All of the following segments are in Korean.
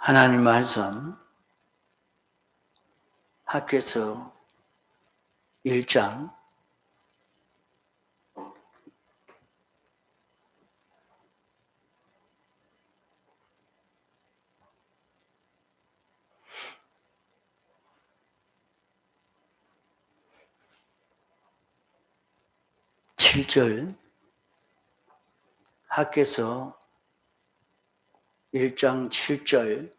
하나님 말씀 학개서 1장 7절 학개서 1장 7절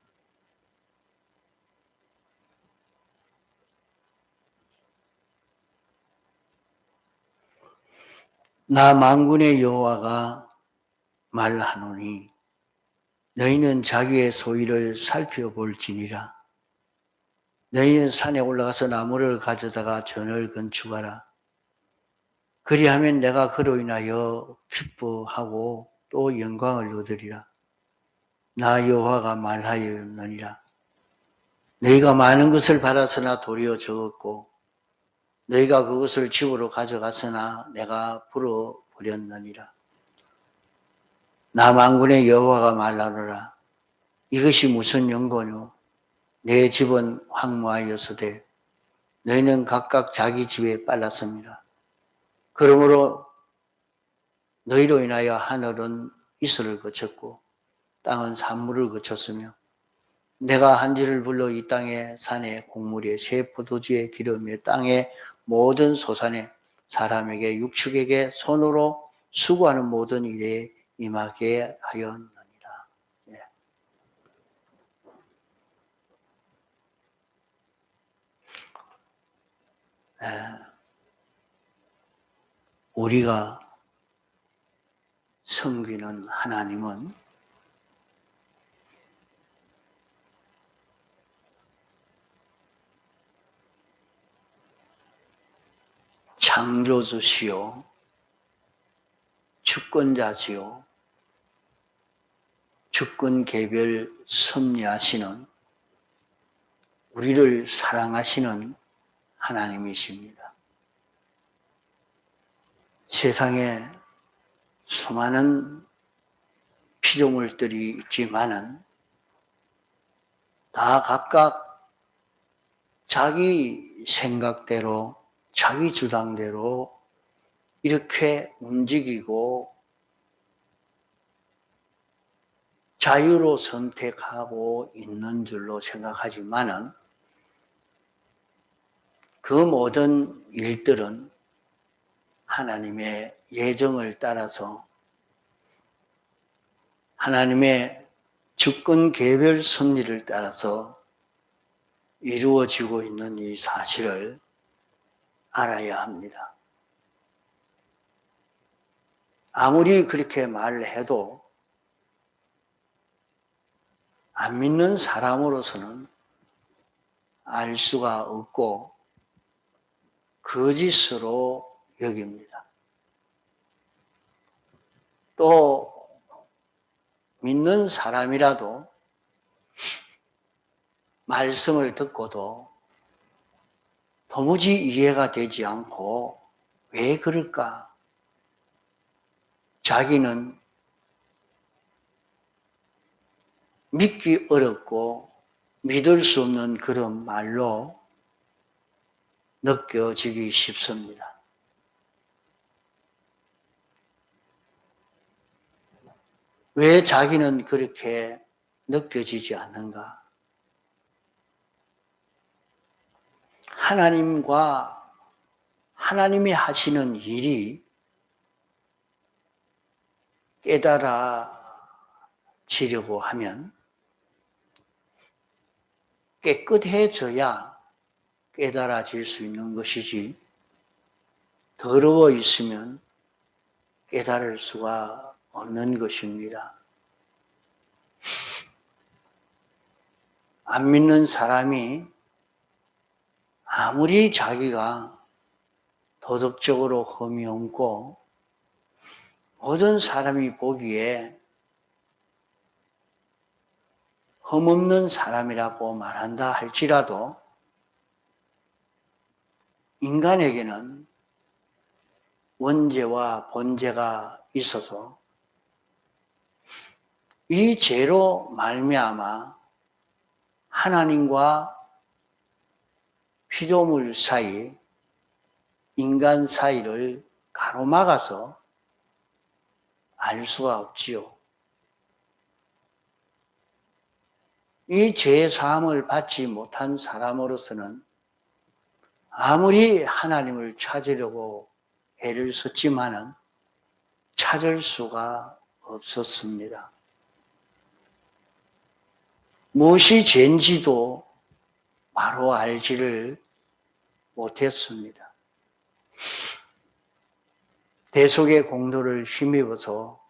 나 만군의 여호와가 말하노니 너희는 자기의 소위를 살펴볼지니라. 너희는 산에 올라가서 나무를 가져다가 전을 건축하라. 그리하면 내가 그로 인하여 기뻐하고 또 영광을 얻으리라. 나 여호와가 말하였느니라. 너희가 많은 것을 받았으나 도리어 적었고 너희가 그것을 집으로 가져갔으나 내가 불어버렸느니라. 나 만군의 여호와가 말하노라. 이것이 무슨 연고뇨? 내 집은 황무하였으되 너희는 각각 자기 집에 빨랐습니다. 그러므로 너희로 인하여 하늘은 이슬을 거쳤고 땅은 산물을 거쳤으며 내가 한지를 불러 이 땅의 산에 곡물에 새 포도주에 기름에 땅의 모든 소산에 사람에게 육축에게 손으로 수고하는 모든 일에 임하게 하였느니라. 예. 우리가 섬기는 하나님은 창조주시요 주권자시요 주권 개별 섭리하시는 우리를 사랑하시는 하나님이십니다. 세상에 수많은 피조물들이 있지만은 다 각각 자기 생각대로 자기 주장대로 이렇게 움직이고 자유로 선택하고 있는 줄로 생각하지만은 그 모든 일들은 하나님의 예정을 따라서 하나님의 주권 개별 섭리를 따라서 이루어지고 있는 이 사실을 알아야 합니다. 아무리 그렇게 말을 해도 안 믿는 사람으로서는 알 수가 없고 거짓으로 여깁니다. 또 믿는 사람이라도 말씀을 듣고도 도무지 이해가 되지 않고 왜 그럴까? 자기는 믿기 어렵고 믿을 수 없는 그런 말로 느껴지기 쉽습니다. 왜 자기는 그렇게 느껴지지 않는가? 하나님이 하시는 일이 깨달아지려고 하면 깨끗해져야 깨달아질 수 있는 것이지 더러워 있으면 깨달을 수가 없는 것입니다. 안 믿는 사람이 아무리 자기가 도덕적으로 흠이 없고 모든 사람이 보기에 흠없는 사람이라고 말한다 할지라도 인간에게는 원죄와 본죄가 있어서 이 죄로 말미암아 하나님과 피조물 사이, 인간 사이를 가로막아서 알 수가 없지요. 이 죄의 사함을 받지 못한 사람으로서는 아무리 하나님을 찾으려고 애를 썼지만은 찾을 수가 없었습니다. 무엇이 죄인지도 바로 알지를 못했습니다. 대속의 공로를 힘입어서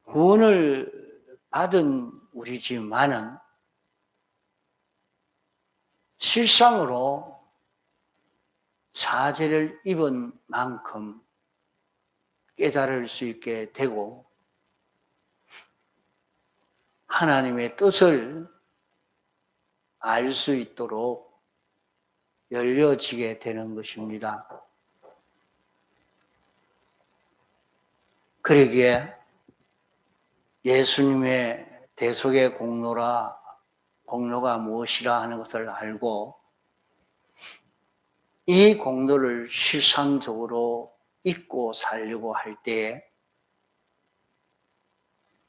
구원을 받은 우리지만은 실상으로 사죄를 입은 만큼 깨달을 수 있게 되고 하나님의 뜻을 알 수 있도록 열려지게 되는 것입니다. 그러기에 예수님의 대속의 공로가 무엇이라 하는 것을 알고 이 공로를 실상적으로 잊고 살려고 할 때에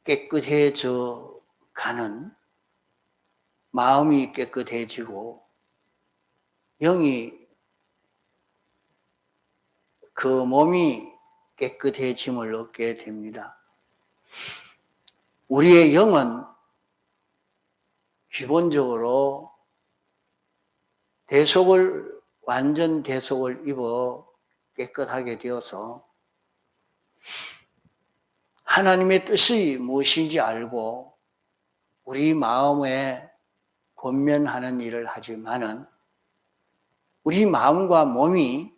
깨끗해져 가는 마음이 깨끗해지고 영이 그 몸이 깨끗해짐을 얻게 됩니다. 우리의 영은 기본적으로 완전 대속을 입어 깨끗하게 되어서 하나님의 뜻이 무엇인지 알고 우리 마음에 권면하는 일을 하지만은 우리 마음과 몸이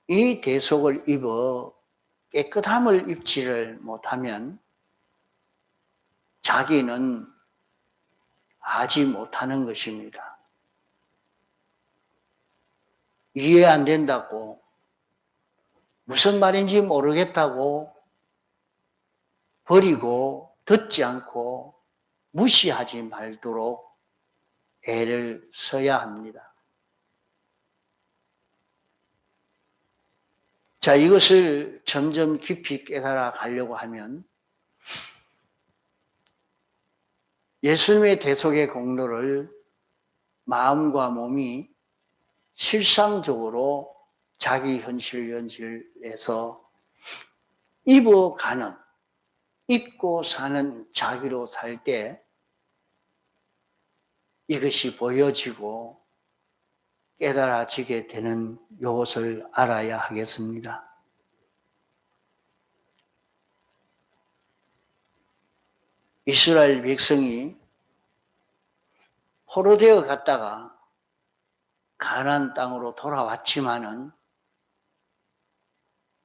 이 대속을 입어 깨끗함을 입지를 못하면 자기는 하지 못하는 것입니다. 이해 안 된다고, 무슨 말인지 모르겠다고 버리고 듣지 않고 무시하지 말도록 애를 써야 합니다. 자, 이것을 점점 깊이 깨달아 가려고 하면 예수님의 대속의 공로를 마음과 몸이 실상적으로 자기 현실에서 입어가는, 입고 사는 자기로 살 때 이것이 보여지고 깨달아지게 되는 이것을 알아야 하겠습니다. 이스라엘 백성이 포로되어 갔다가 가나안 땅으로 돌아왔지만은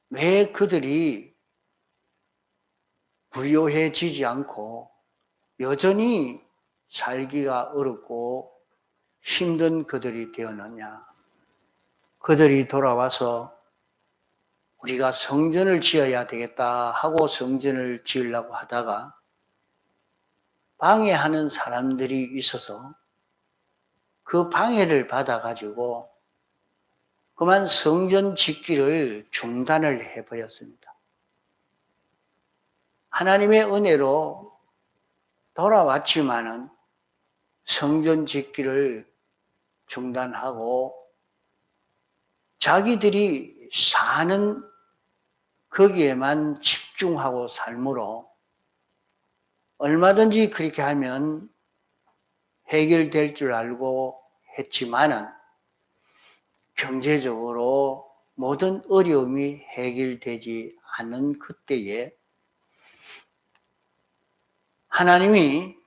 왜 그들이 부요해지지 않고 여전히 살기가 어렵고 힘든 그들이 되었느냐? 그들이 돌아와서 우리가 성전을 지어야 되겠다 하고 성전을 지으려고 하다가 방해하는 사람들이 있어서 그 방해를 받아가지고 그만 성전 짓기를 중단을 해버렸습니다. 하나님의 은혜로 돌아왔지만은 성전 짓기를 중단하고 자기들이 사는 거기에만 집중하고 삶으로 얼마든지 그렇게 하면 해결될 줄 알고 했지만은 경제적으로 모든 어려움이 해결되지 않은 그때에 하나님이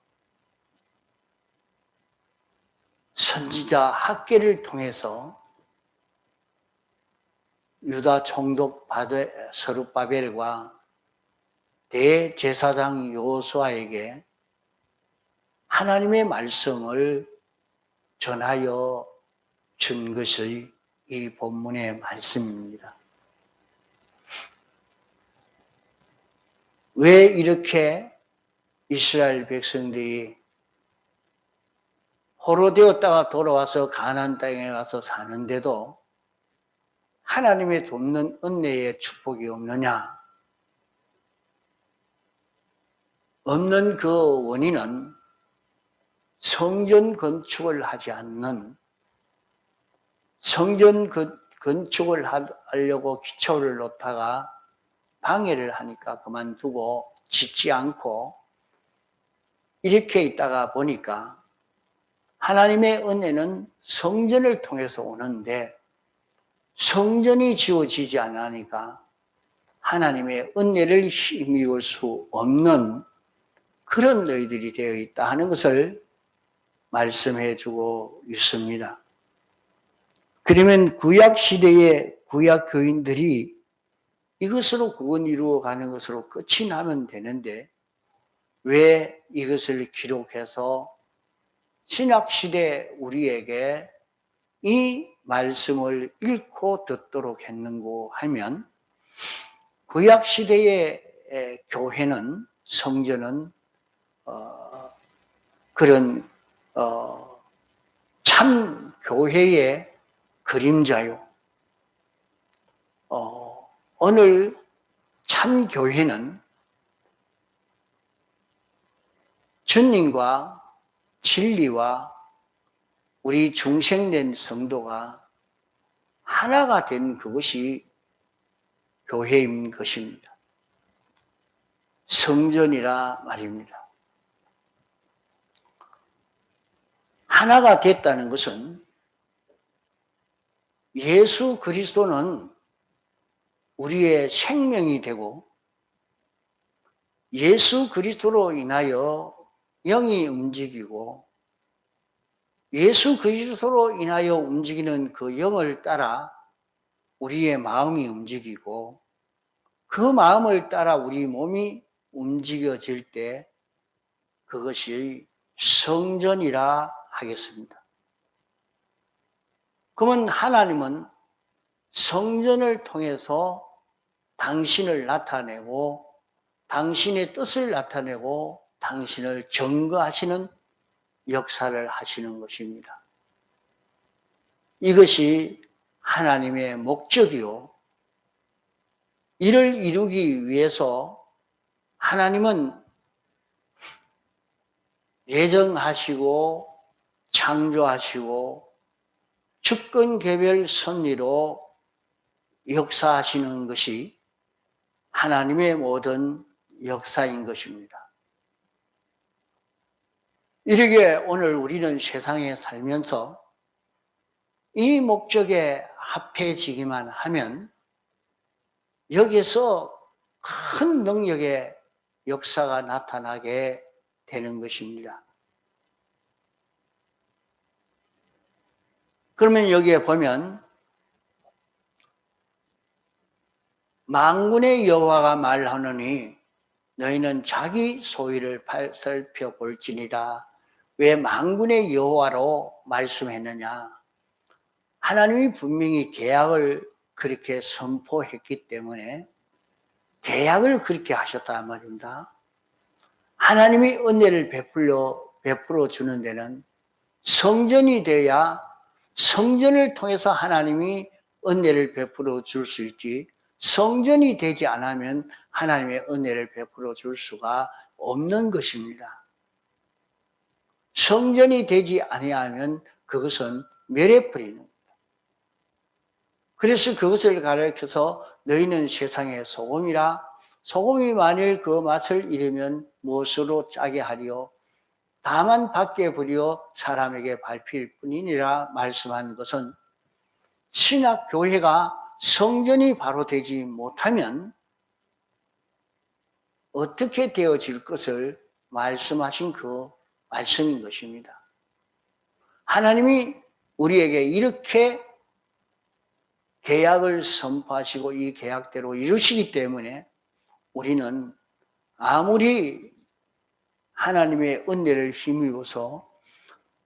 선지자 학개를 통해서 유다 총독 서룹바벨과 대제사장 여호수아에게 하나님의 말씀을 전하여 준 것이 이 본문의 말씀입니다. 왜 이렇게 이스라엘 백성들이 포로 되었다가 돌아와서 가나안 땅에 와서 사는데도 하나님의 돕는 은혜의 축복이 없느냐? 없는 그 원인은 성전 건축을 하지 않는, 성전 건축을 하려고 기초를 놓다가 방해를 하니까 그만두고 짓지 않고 이렇게 있다가 보니까 하나님의 은혜는 성전을 통해서 오는데 성전이 지어지지 않으니까 하나님의 은혜를 힘입을 수 없는 그런 너희들이 되어 있다 하는 것을 말씀해 주고 있습니다. 그러면 구약시대의 구약교인들이 이것으로 구원 이루어가는 것으로 끝이 나면 되는데 왜 이것을 기록해서 신약시대 우리에게 이 말씀을 읽고 듣도록 했는고 하면 구약시대의 교회는 성전은 그런 참 교회의 그림자요. 오늘 참 교회는 주님과 진리와 우리 중생된 성도가 하나가 된 그것이 교회인 것입니다. 성전이라 말입니다. 하나가 됐다는 것은 예수 그리스도는 우리의 생명이 되고 예수 그리스도로 인하여 영이 움직이고 예수 그리스도로 인하여 움직이는 그 영을 따라 우리의 마음이 움직이고 그 마음을 따라 우리 몸이 움직여질 때 그것이 성전이라 하겠습니다. 그러면 하나님은 성전을 통해서 당신을 나타내고 당신의 뜻을 나타내고 당신을 증거하시는 역사를 하시는 것입니다. 이것이 하나님의 목적이요. 이를 이루기 위해서 하나님은 예정하시고 창조하시고 주권 개별 섭리로 역사하시는 것이 하나님의 모든 역사인 것입니다. 이렇게 오늘 우리는 세상에 살면서 이 목적에 합해지기만 하면 여기서 큰 능력의 역사가 나타나게 되는 것입니다. 그러면 여기에 보면 만군의 여호와가 말하노니 너희는 자기 소위를 살펴볼지니라. 왜 만군의 여호와로 말씀했느냐? 하나님이 분명히 계약을 그렇게 선포했기 때문에 계약을 그렇게 하셨단 말입니다. 하나님이 은혜를 베풀어 주는 데는 성전이 되어야 성전을 통해서 하나님이 은혜를 베풀어 줄 수 있지 성전이 되지 않으면 하나님의 은혜를 베풀어 줄 수가 없는 것입니다. 성전이 되지 아니하면 그것은 멸해버리는 겁니다. 그래서 그것을 가르쳐서 너희는 세상의 소금이라 소금이 만일 그 맛을 잃으면 무엇으로 짜게 하리요? 다만 밖에 버려 사람에게 밟힐 뿐이니라 말씀한 것은 신학교회가 성전이 바로 되지 못하면 어떻게 되어질 것을 말씀하신 그 말씀인 것입니다. 하나님이 우리에게 이렇게 계약을 선포하시고 이 계약대로 이루시기 때문에 우리는 아무리 하나님의 은혜를 힘입어서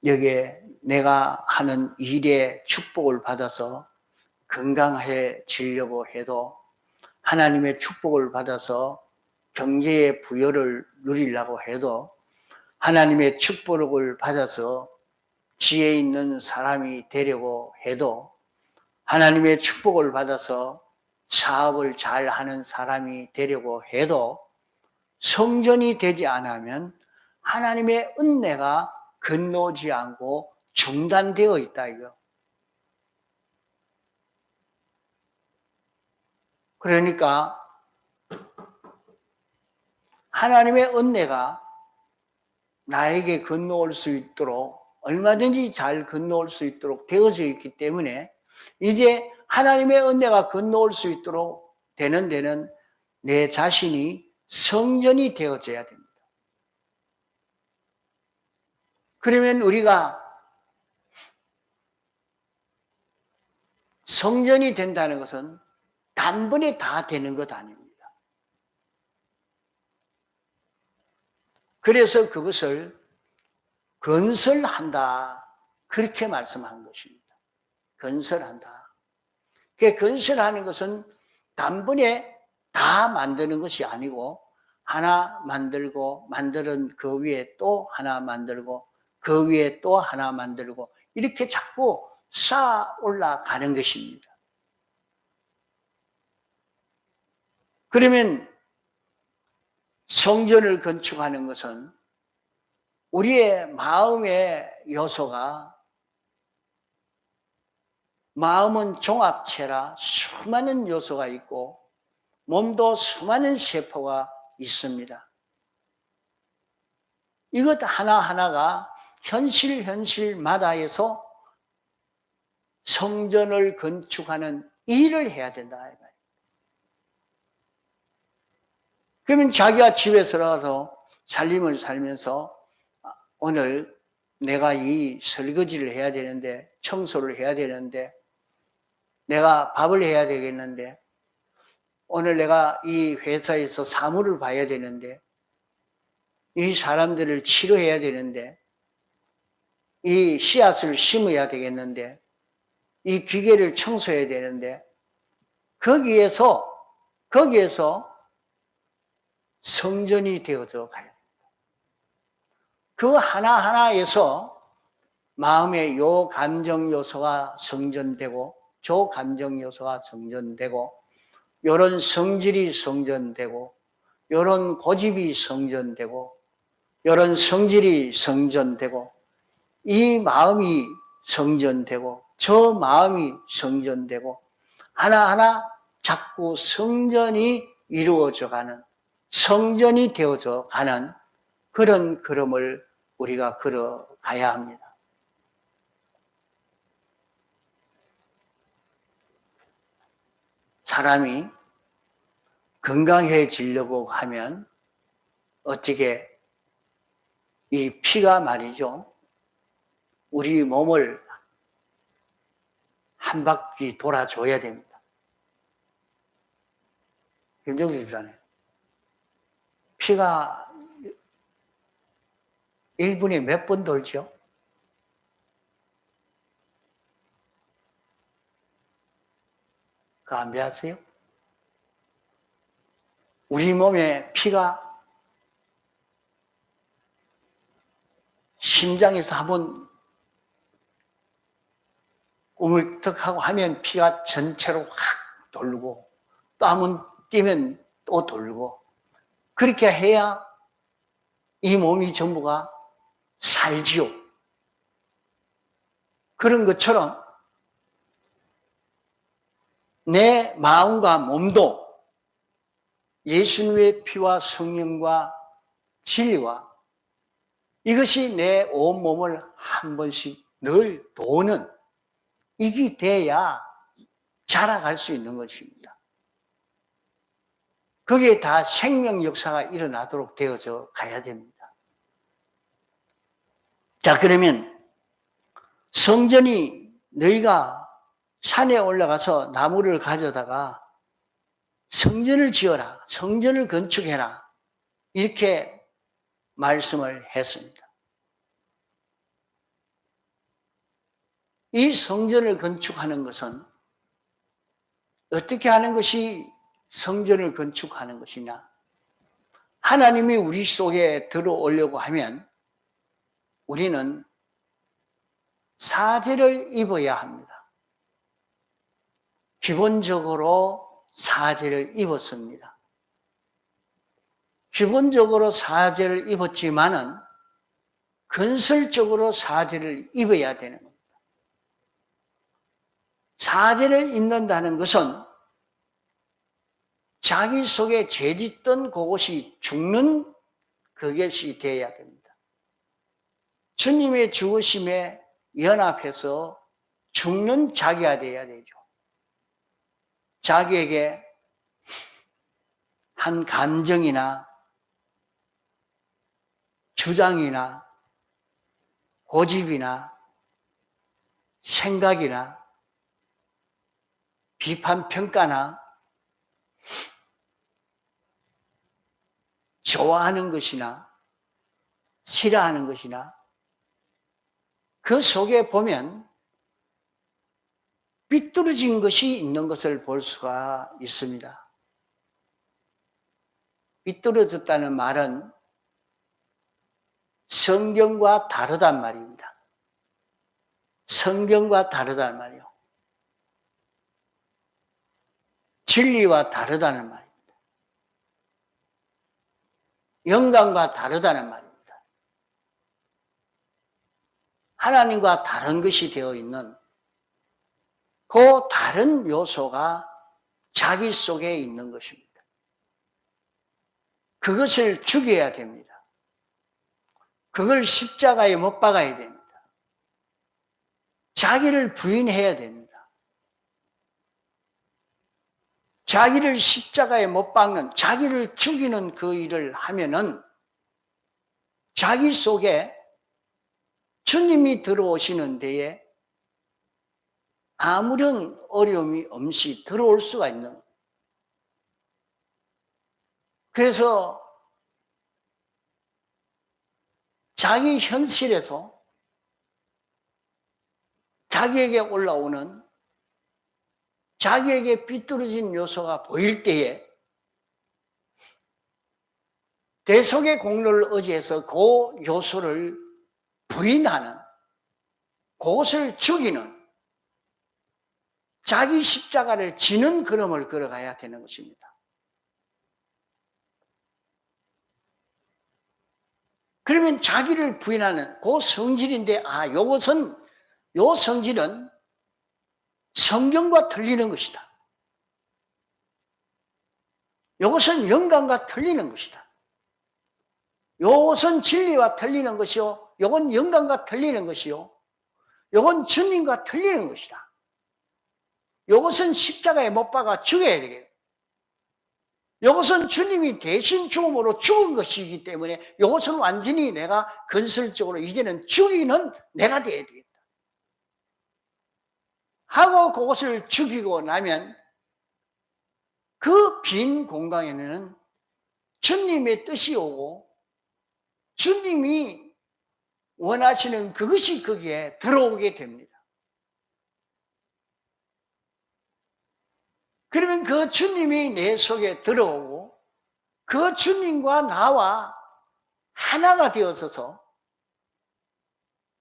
여기에 내가 하는 일에 축복을 받아서 건강해지려고 해도 하나님의 축복을 받아서 경제의 부여를 누리려고 해도 하나님의 축복을 받아서 지혜 있는 사람이 되려고 해도, 하나님의 축복을 받아서 사업을 잘 하는 사람이 되려고 해도 성전이 되지 않으면 하나님의 은혜가 건너오지 않고 중단되어 있다 이거. 그러니까 하나님의 은혜가 나에게 건너올 수 있도록, 얼마든지 잘 건너올 수 있도록 되어져 있기 때문에 이제 하나님의 은혜가 건너올 수 있도록 되는 데는 내 자신이 성전이 되어져야 됩니다. 그러면 우리가 성전이 된다는 것은 단번에 다 되는 것 아닙니다. 그래서 그것을 건설한다, 그렇게 말씀한 것입니다. 건설한다. 그 건설하는 것은 단번에 다 만드는 것이 아니고 하나 만들고 만드는 그 위에 또 하나 만들고 그 위에 또 하나 만들고 이렇게 자꾸 쌓아 올라가는 것입니다. 그러면 성전을 건축하는 것은 우리의 마음의 요소가, 마음은 종합체라 수많은 요소가 있고 몸도 수많은 세포가 있습니다. 이것 하나하나가 현실마다에서 성전을 건축하는 일을 해야 된다. 그러면 자기가 집에서라도 살림을 살면서 오늘 내가 이 설거지를 해야 되는데, 청소를 해야 되는데, 내가 밥을 해야 되겠는데, 오늘 내가 이 회사에서 사무를 봐야 되는데, 이 사람들을 치료해야 되는데, 이 씨앗을 심어야 되겠는데, 이 기계를 청소해야 되는데, 거기에서 성전이 되어져 가야 됩니다. 그 하나하나에서 마음의 요 감정 요소가 성전되고, 저 감정 요소가 성전되고, 요런 성질이 성전되고, 요런 고집이 성전되고, 요런 성질이 성전되고, 이 마음이 성전되고, 저 마음이 성전되고, 하나하나 자꾸 성전이 이루어져 가는, 성전이 되어져 가는 그런 걸음을 우리가 걸어가야 합니다. 사람이 건강해지려고 하면 어떻게 이 피가 말이죠, 우리 몸을 한 바퀴 돌아줘야 됩니다. 김정수 집사님, 피가 1분에 몇 번 돌죠? 그거 안 배웠어요? 우리 몸에 피가 심장에서 한번 우물떡하고 하면 피가 전체로 확 돌고, 또 한번 뛰면 또 돌고, 그렇게 해야 이 몸이 전부가 살지요. 그런 것처럼 내 마음과 몸도 예수님의 피와 성령과 진리와 이것이 내 온몸을 한 번씩 늘 도는, 이게 돼야 자라갈 수 있는 것입니다. 거기에 다 생명 역사가 일어나도록 되어져 가야 됩니다. 자, 그러면 성전이, 너희가 산에 올라가서 나무를 가져다가 성전을 지어라, 성전을 건축해라, 이렇게 말씀을 했습니다. 이 성전을 건축하는 것은 어떻게 하는 것이 성전을 건축하는 것이냐? 하나님이 우리 속에 들어오려고 하면 우리는 사죄를 입어야 합니다. 기본적으로 사죄를 입었습니다. 기본적으로 사죄를 입었지만은 건설적으로 사죄를 입어야 되는 겁니다. 사죄를 입는다는 것은 자기 속에 죄 짓던 그것이 죽는 그것이 되어야 됩니다. 주님의 죽으심에 연합해서 죽는 자기가 되어야 되죠. 자기에게 한 감정이나 주장이나 고집이나 생각이나 비판 평가나 좋아하는 것이나 싫어하는 것이나 그 속에 보면 삐뚤어진 것이 있는 것을 볼 수가 있습니다. 삐뚤어졌다는 말은 성경과 다르단 말입니다. 성경과 다르다는 말이요. 진리와 다르다는 말입니다. 영광과 다르다는 말입니다. 하나님과 다른 것이 되어 있는 그 다른 요소가 자기 속에 있는 것입니다. 그것을 죽여야 됩니다. 그걸 십자가에 못 박아야 됩니다. 자기를 부인해야 됩니다. 자기를 십자가에 못 박는, 자기를 죽이는 그 일을 하면은 자기 속에 주님이 들어오시는 데에 아무런 어려움이 없이 들어올 수가 있는 거예요. 그래서 자기 현실에서 자기에게 올라오는 자기에게 삐뚤어진 요소가 보일 때에 대속의 공로를 의지해서 그 요소를 부인하는, 그것을 죽이는, 자기 십자가를 지는 걸음을 걸어가야 되는 것입니다. 그러면 자기를 부인하는 그 성질인데, 요 성질은 성경과 틀리는 것이다. 이것은 영광과 틀리는 것이다. 이것은 진리와 틀리는 것이요. 이건 영광과 틀리는 것이요. 이건 주님과 틀리는 것이다. 이것은 십자가에 못 박아 죽여야 되겠다. 이것은 주님이 대신 죽음으로 죽은 것이기 때문에 이것은 완전히 내가 건설적으로 이제는 죽이는 내가 되어야 되겠다. 하고 그것을 죽이고 나면 그 빈 공간에는 주님의 뜻이 오고 주님이 원하시는 그것이 거기에 들어오게 됩니다. 그러면 그 주님이 내 속에 들어오고 그 주님과 나와 하나가 되어서서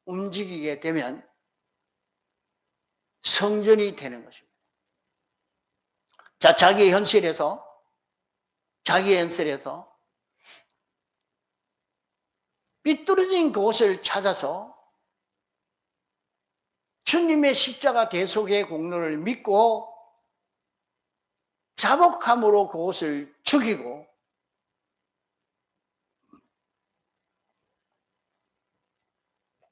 움직이게 되면 성전이 되는 것입니다. 자, 자기의 현실에서 삐뚤어진 그곳을 찾아서 주님의 십자가 대속의 공로를 믿고 자복함으로 그것을 죽이고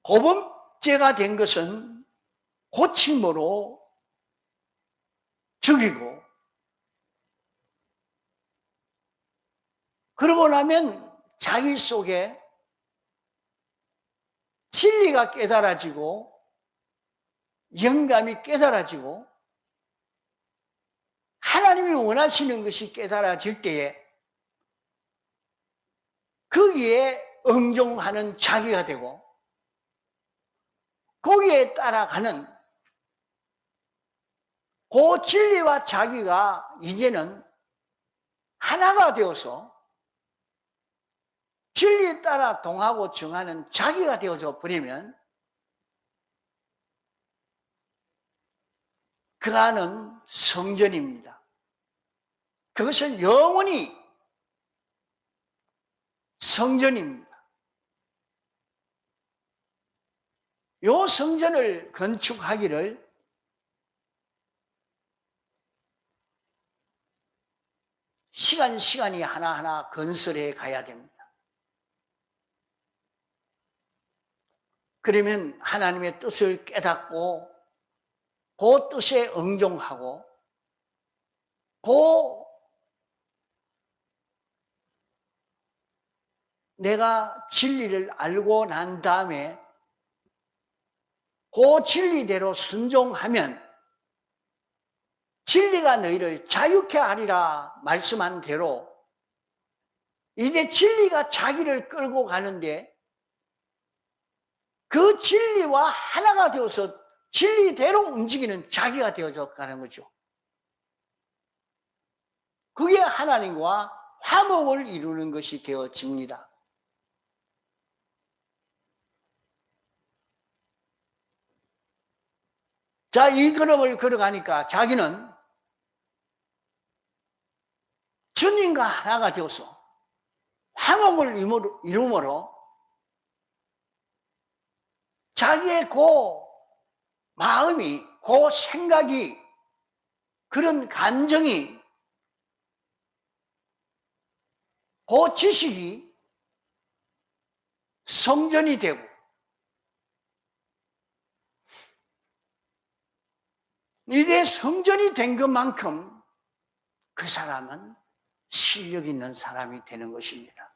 고범죄가 된 것은 고침으로 죽이고 그러고 나면 자기 속에 진리가 깨달아지고 영감이 깨달아지고 하나님이 원하시는 것이 깨달아질 때에 거기에 응종하는 자기가 되고 거기에 따라가는 그 진리와 자기가 이제는 하나가 되어서 진리에 따라 동하고 정하는 자기가 되어져 버리면 그 안은 성전입니다. 그것은 영원히 성전입니다. 요 성전을 건축하기를 시간이 하나하나 건설해 가야 됩니다. 그러면 하나님의 뜻을 깨닫고 그 뜻에 응종하고 그 내가 진리를 알고 난 다음에 그 진리대로 순종하면 진리가 너희를 자유케 하리라 말씀한 대로 이제 진리가 자기를 끌고 가는데 그 진리와 하나가 되어서 진리대로 움직이는 자기가 되어서 가는 거죠. 그게 하나님과 화목을 이루는 것이 되어집니다. 자, 이 걸음을 걸어가니까 자기는 주님과 하나가 되어서 화목을 이루므로 자기의 그 마음이, 그 생각이, 그런 감정이, 그 지식이 성전이 되고 이제 성전이 된 것만큼 그 사람은 실력 있는 사람이 되는 것입니다.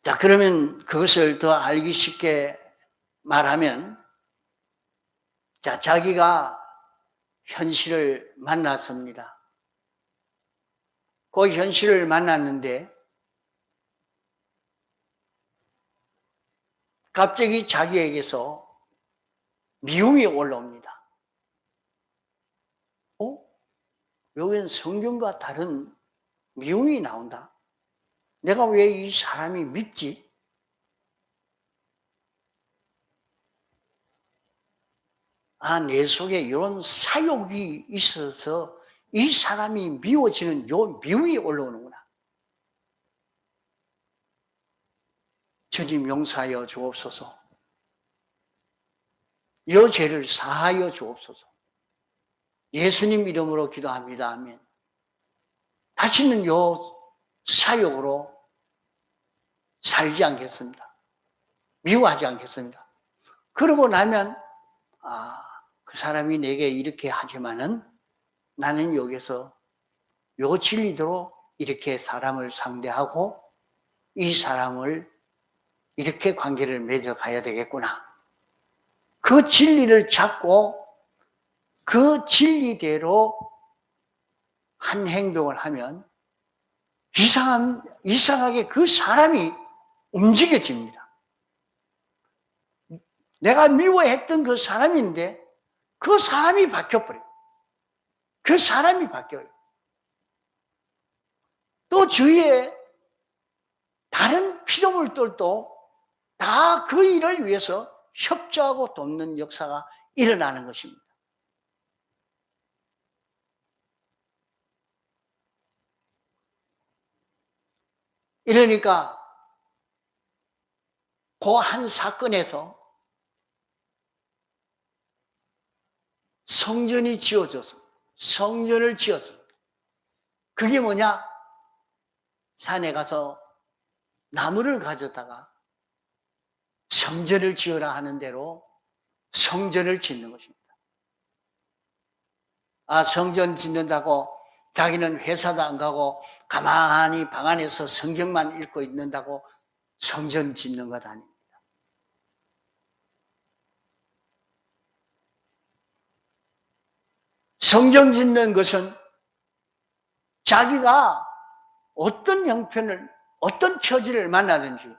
자, 그러면 그것을 더 알기 쉽게 말하면, 자, 자기가 현실을 만났습니다. 그 현실을 만났는데 갑자기 자기에게서 미움이 올라옵니다. 여기는 성경과 다른 미움이 나온다. 내가 왜 이 사람이 밉지? 내 속에 이런 사욕이 있어서 이 사람이 미워지는 요 미움이 올라오는구나. 주님 용서하여 주옵소서. 요 죄를 사하여 주옵소서. 예수님 이름으로 기도합니다. 아멘. 다시는 요 사욕으로 살지 않겠습니다. 미워하지 않겠습니다. 그러고 나면 그 사람이 내게 이렇게 하지만은 나는 여기서 요 진리대로 이렇게 사람을 상대하고 이 사람을 이렇게 관계를 맺어가야 되겠구나. 그 진리를 잡고 그 진리대로 한 행동을 하면 이상하게 그 사람이 움직여집니다. 내가 미워했던 그 사람인데 그 사람이 바뀌어버려요. 그 사람이 바뀌어요. 또 주위에 다른 피조물들도 다 그 일을 위해서 협조하고 돕는 역사가 일어나는 것입니다. 이러니까 그 한 사건에서 성전이 지어져서 성전을 지었습니다. 그게 뭐냐? 산에 가서 나무를 가져다가 성전을 지어라 하는 대로 성전을 짓는 것입니다. 성전 짓는다고 자기는 회사도 안 가고 가만히 방 안에서 성경만 읽고 있는다고 성전 짓는 것 아닙니다. 성전 짓는 것은 자기가 어떤 형편을, 어떤 처지를 만나든지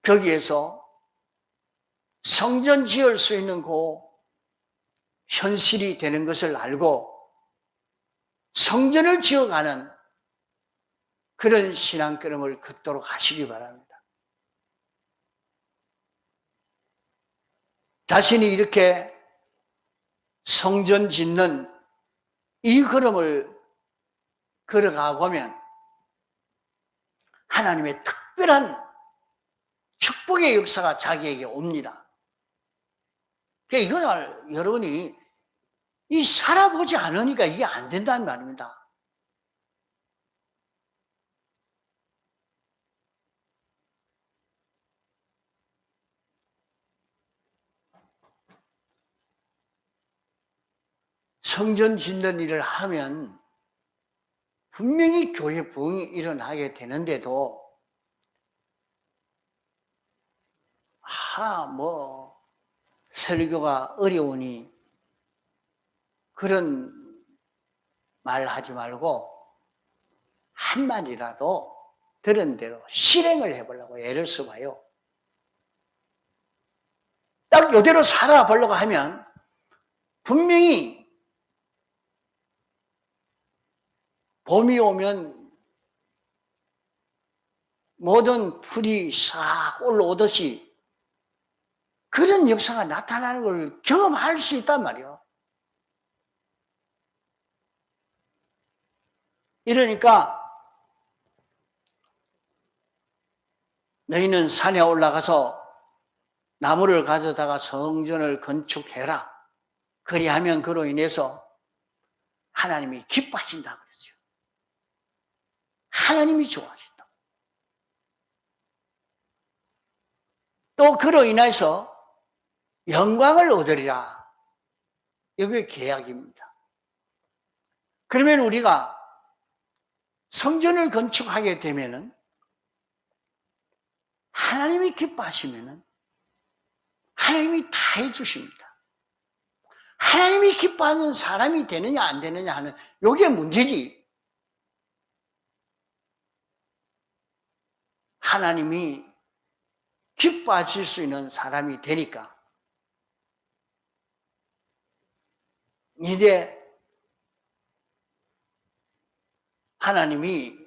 거기에서 성전 지을 수 있는 그 현실이 되는 것을 알고 성전을 지어가는 그런 신앙 걸음을 걷도록 하시기 바랍니다. 자신이 이렇게 성전 짓는 이 걸음을 걸어가 보면 하나님의 특별한 축복의 역사가 자기에게 옵니다. 그러니까 이걸 여러분이 이 살아보지 않으니까 이게 안 된다는 말입니다. 성전 짓는 일을 하면 분명히 교회 부흥이 일어나게 되는데도 설교가 어려우니 그런 말 하지 말고 한마디라도 들은 대로 실행을 해보려고 애를 써봐요. 딱 이대로 살아보려고 하면 분명히 봄이 오면 모든 풀이 싹 올라오듯이 그런 역사가 나타나는 걸 경험할 수 있단 말이에요. 이러니까 너희는 산에 올라가서 나무를 가져다가 성전을 건축해라. 그리하면 그로 인해서 하나님이 기뻐하신다 그러죠. 하나님이 좋아하신다. 또 그로 인해서 영광을 얻으리라. 이게 계약입니다. 그러면 우리가 성전을 건축하게 되면은 하나님이 기뻐하시면은 하나님이 다 해주십니다. 하나님이 기뻐하는 사람이 되느냐 안 되느냐 하는 이게 문제지. 하나님이 기뻐하실 수 있는 사람이 되니까 이제 하나님이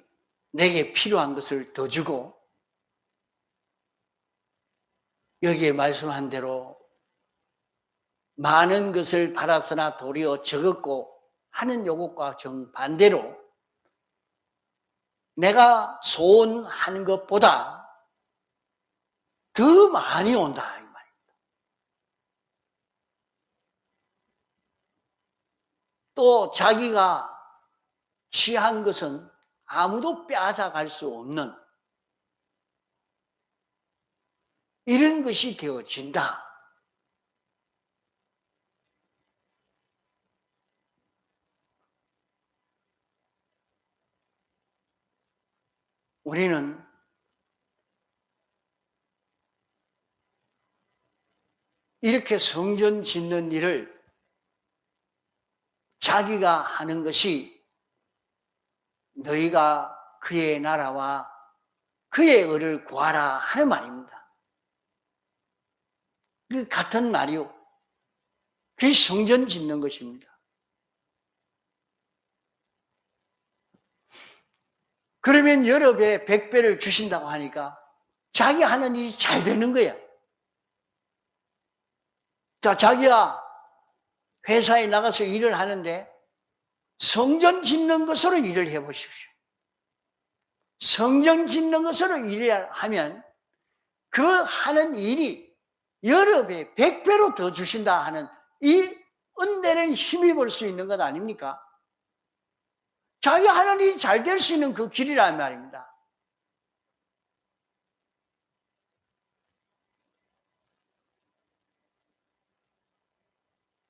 내게 필요한 것을 더 주고 여기에 말씀한 대로 많은 것을 바라서나 도리어 적었고 하는 요것과 정반대로 내가 소원하는 것보다 더 많이 온다 이 말입니다. 또 자기가 취한 것은 아무도 빼앗아갈 수 없는 이런 것이 되어진다. 우리는 이렇게 성전 짓는 일을 자기가 하는 것이 너희가 그의 나라와 그의 의를 구하라 하는 말입니다. 그 같은 말이요. 그게 성전 짓는 것입니다. 그러면 여러 배, 100배를 주신다고 하니까 자기 하는 일이 잘 되는 거야. 자, 자기가 회사에 나가서 일을 하는데 성전 짓는 것으로 일을 해보십시오. 성전 짓는 것으로 일을 하면 그 하는 일이 여러 배, 100배로 더 주신다 하는 이 은혜를 힘입을 수 있는 것 아닙니까? 자기 하는 일이 잘 될 수 있는 그 길이란 말입니다.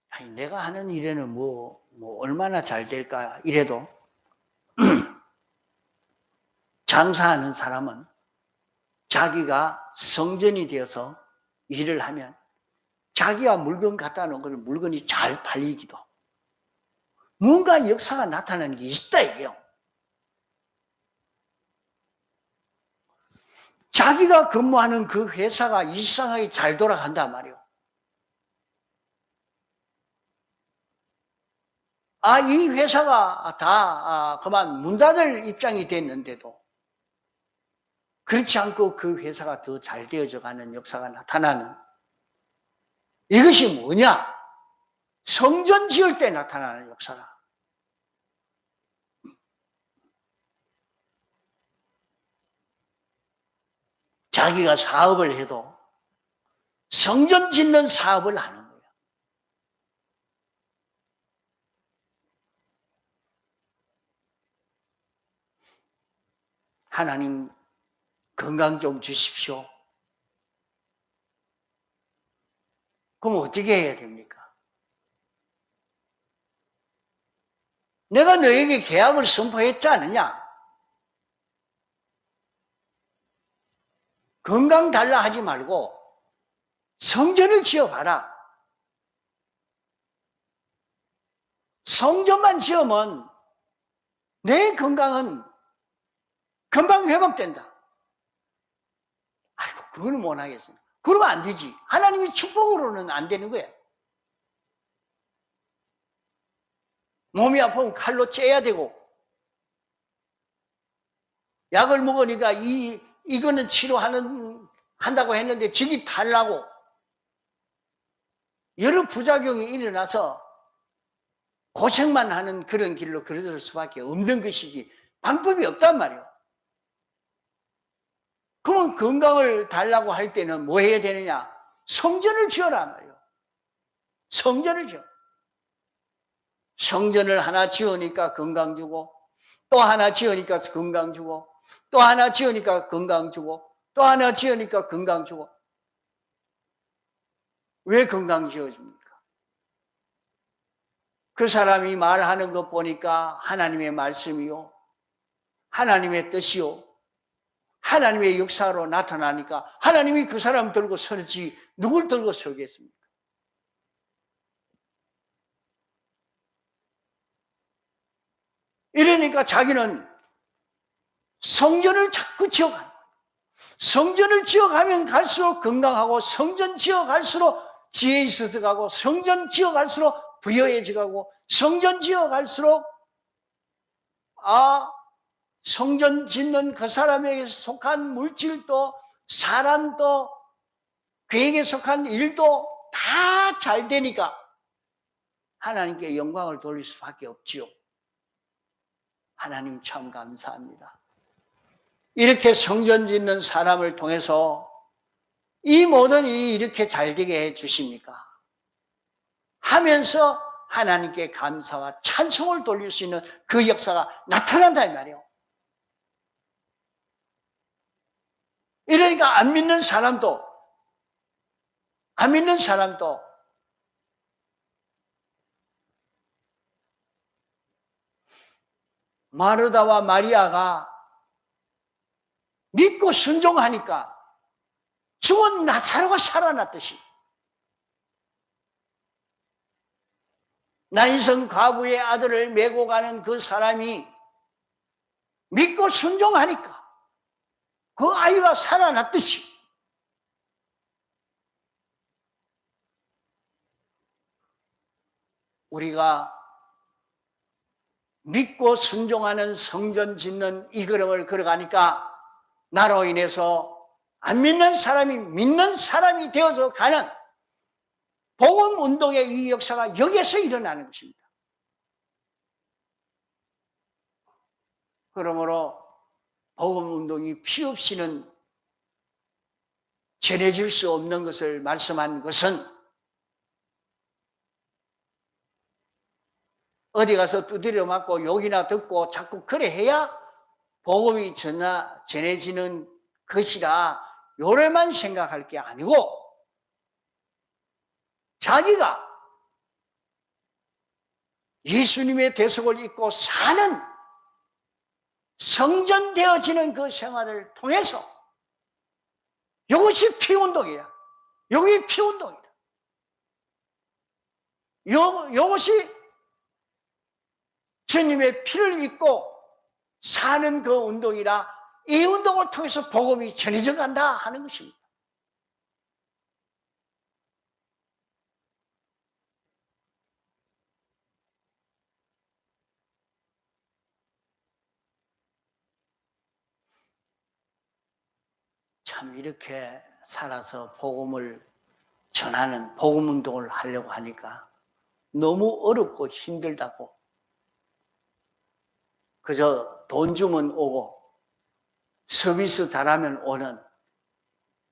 아니, 내가 하는 일에는 얼마나 잘 될까 이래도 장사하는 사람은 자기가 성전이 되어서 일을 하면 자기가 물건 갖다 놓은 걸 물건이 잘 팔리기도 뭔가 역사가 나타나는 게 있다 이게요. 자기가 근무하는 그 회사가 이상하게 잘 돌아간단 말이에요. 이 회사가 다 그만 문 닫을 입장이 됐는데도 그렇지 않고 그 회사가 더 잘 되어져 가는 역사가 나타나는 이것이 뭐냐? 성전 지을 때 나타나는 역사라. 자기가 사업을 해도 성전 짓는 사업을 하는 거예요. 하나님 건강 좀 주십시오. 그럼 어떻게 해야 됩니까? 내가 너에게 계약을 선포했지 않느냐? 건강 달라 하지 말고 성전을 지어봐라. 성전만 지으면 내 건강은 금방 회복된다. 아이고, 그거는 못 하겠습니다. 그러면 안 되지. 하나님이 축복으로는 안 되는 거야. 몸이 아프면 칼로 째야 되고, 약을 먹으니까 이거는 한다고 했는데 적이 탈라고 여러 부작용이 일어나서 고생만 하는 그런 길로 걸어설 수밖에 없는 것이지 방법이 없단 말이에요. 그러면 건강을 달라고 할 때는 뭐 해야 되느냐? 성전을 지어라 말이에요. 성전을 지어. 성전을 하나 지으니까 건강 주고, 또 하나 지으니까 건강 주고, 또 하나 지으니까 건강 주고, 또 하나 지으니까 건강 주고. 왜 건강 지어줍니까? 그 사람이 말하는 것 보니까 하나님의 말씀이요, 하나님의 뜻이요, 하나님의 역사로 나타나니까 하나님이 그 사람 들고 서지 누굴 들고 서겠습니까? 이러니까 자기는 성전을 자꾸 지어가는 거예요. 성전을 지어가면 갈수록 건강하고, 성전 지어갈수록 지혜 있어서 가고, 성전 지어갈수록 부여해져 가고, 성전 지어갈수록 성전 짓는 그 사람에게 속한 물질도, 사람도, 그에게 속한 일도 다 잘 되니까 하나님께 영광을 돌릴 수밖에 없지요. 하나님 참 감사합니다. 이렇게 성전 짓는 사람을 통해서 이 모든 일이 이렇게 잘 되게 해 주십니까? 하면서 하나님께 감사와 찬송을 돌릴 수 있는 그 역사가 나타난다 이 말이에요. 이러니까 안 믿는 사람도 마르다와 마리아가 믿고 순종하니까 죽은 나사로가 살아났듯이, 나인성 과부의 아들을 메고 가는 그 사람이 믿고 순종하니까 그 아이가 살아났듯이, 우리가 믿고 순종하는 성전 짓는 이 걸음을 걸어가니까 나로 인해서 안 믿는 사람이 믿는 사람이 되어서 가는 복음 운동의 이 역사가 여기에서 일어나는 것입니다. 그러므로 복음 운동이 피 없이는 전해질 수 없는 것을 말씀한 것은, 어디 가서 두드려 맞고 욕이나 듣고 자꾸 그래 해야 복음이 전해지는 것이라 요래만 생각할 게 아니고, 자기가 예수님의 대속을 입고 사는 성전되어지는 그 생활을 통해서, 이것이 피운동이야. 여기 피운동이다. 이것이 주님의 피를 입고 사는 그 운동이라, 이 운동을 통해서 복음이 전해져 간다 하는 것입니다. 참 이렇게 살아서 복음을 전하는 복음 운동을 하려고 하니까 너무 어렵고 힘들다고. 그저 돈 주면 오고 서비스 잘하면 오는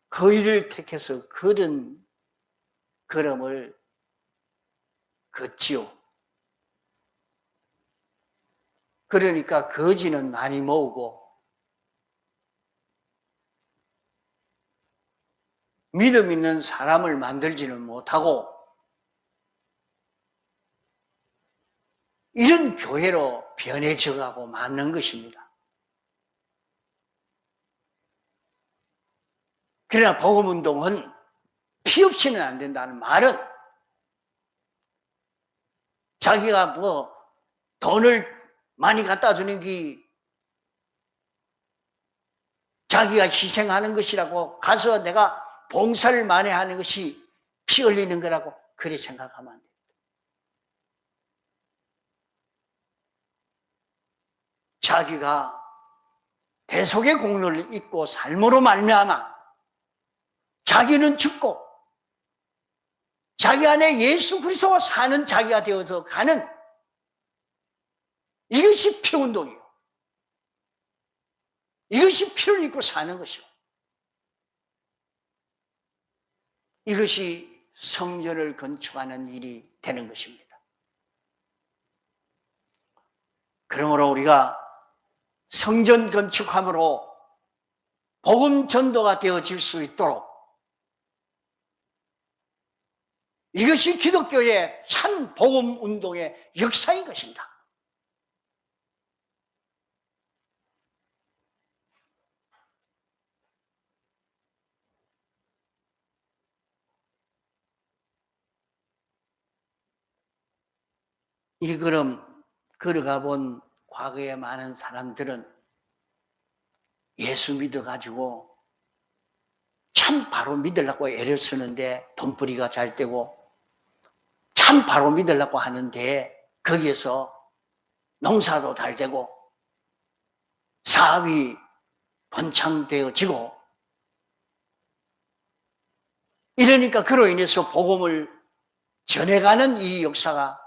그 일을 택해서 그런 걸음을 걷지요. 그러니까 거지는 많이 모으고 믿음 있는 사람을 만들지는 못하고 이런 교회로 변해져가고 맞는 것입니다. 그러나 복음운동은 피 없이는 안 된다는 말은 자기가 뭐 돈을 많이 갖다 주는 게 자기가 희생하는 것이라고 가서 내가 봉사를 많이 하는 것이 피 흘리는 거라고 그리 생각하면 안 됩니다. 자기가 대속의 공로를 잊고 삶으로 말미암아 자기는 죽고 자기 안에 예수 그리스도가 사는 자기가 되어서 가는 이것이 피운동이요. 이것이 피를 입고 사는 것이요. 이것이 성전을 건축하는 일이 되는 것입니다. 그러므로 우리가 성전 건축함으로 복음 전도가 되어질 수 있도록 이것이 기독교의 참 복음 운동의 역사인 것입니다. 이 걸음 걸어가 본 과거에 많은 사람들은 예수 믿어가지고 참 바로 믿으려고 애를 쓰는데 돈벌이가 잘 되고 참 바로 믿으려고 하는데 거기에서 농사도 잘 되고 사업이 번창되어지고 이러니까 그로 인해서 복음을 전해가는 이 역사가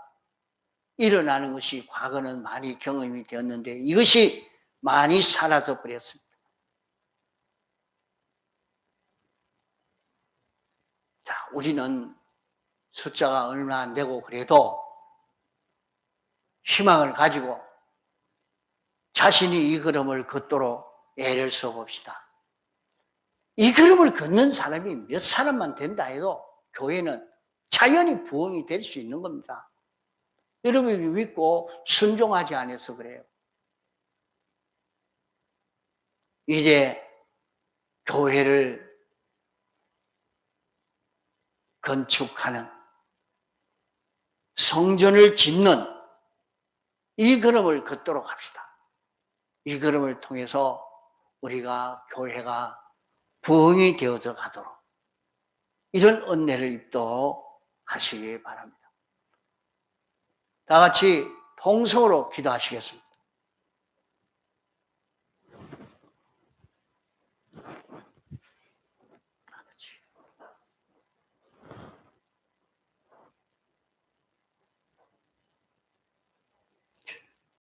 일어나는 것이 과거는 많이 경험이 되었는데 이것이 많이 사라져 버렸습니다. 자, 우리는 숫자가 얼마 안 되고 그래도 희망을 가지고 자신이 이 걸음을 걷도록 애를 써봅시다. 이 걸음을 걷는 사람이 몇 사람만 된다 해도 교회는 자연히 부흥이 될 수 있는 겁니다. 여러분이 믿고 순종하지 않아서 그래요. 이제 교회를 건축하는 성전을 짓는 이 걸음을 걷도록 합시다. 이 걸음을 통해서 우리가 교회가 부흥이 되어져 가도록 이런 은혜를 입도록 하시기 바랍니다. 다 같이 통성으로 기도하시겠습니다.